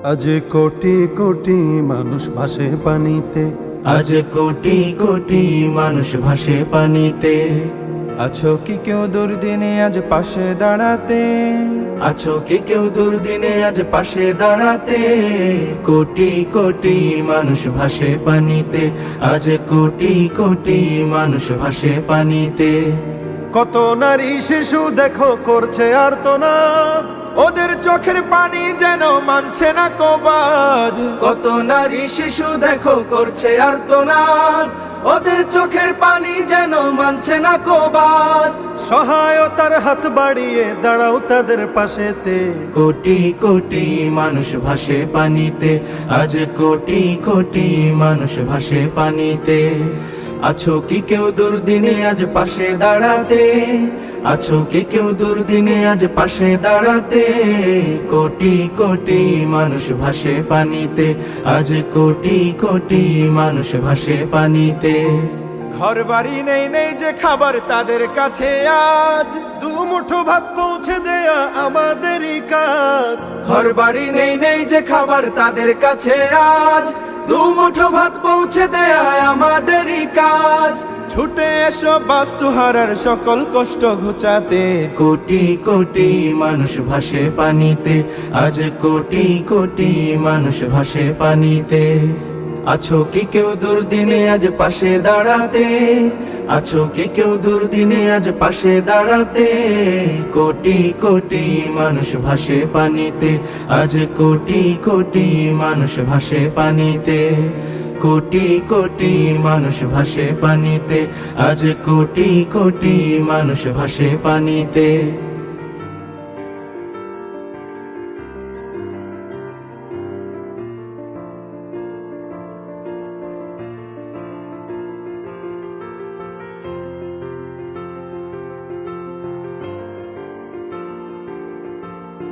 আজ কোটি কোটি মানুষ ভাসে পানিতে, আজ কোটি কোটি মানুষ ভাসে পানিতে। আছো কি কেউ দুর্দিনে আজ পাশে দাঁড়াতে? আছো কি কেউ দুর্দিনে আজ পাশে দাঁড়াতে? কোটি কোটি মানুষ ভাসে পানিতে, আজ কোটি কোটি মানুষ ভাসে পানিতে। কত নারী শিশু দেখো করছে আর্তনাদ, ওদের চোখের পানি যেন মানছে না কবাদ। কত নারী শিশু দেখো করছে আর্তনাদ, ওদের চোখের পানি যেন মানছে না কবাদ। সহায়তার হাত বাড়িয়ে দাঁড়াও তাদের পাশেতে। কোটি কোটি মানুষ ভাসে পানিতে, আজ কোটি কোটি মানুষ ভাসে পানিতে। আছো কি কেউ দুর্দিনে আজ পাশে দাঁড়াতে? আছো কি কেউ দুর্দিনে আজ পাশে দাঁড়াতে? কোটি কোটি মানুষ ভাসে পানিতে, আজ কোটি কোটি মানুষ ভাসে পানিতে। ঘর বাড়ি নেই নেই যে খাবার তাদের কাছে আজ, দুমুঠো ভাত পৌঁছে দেয়া আমাদেরই কাজ। ঘর বাড়ি নেই নেই যে খাবার তাদের কাছে আজ, দুমুঠো ভাত পৌঁছে দেয়া আমাদেরই কাজ। ছুটে এসো বাস্তুহারার সকল কষ্ট ঘুচাতে। কোটি কোটি মানুষ ভাসে পানিতে, আজ কোটি কোটি মানুষ ভাসে পানিতে। আছো কি কেউ দুর্দিনে আজ পাশে দাঁড়াতে? আছো কি কেউ দুর্দিনে আজ পাশে দাঁড়াতে? কোটি কোটি মানুষ ভাসে পানিতে, আজ কোটি কোটি মানুষ ভাসে পানিতে। কোটি কোটি মানুষ ভাসে পানিতে, আজ কোটি কোটি মানুষ ভাসে পানিতে।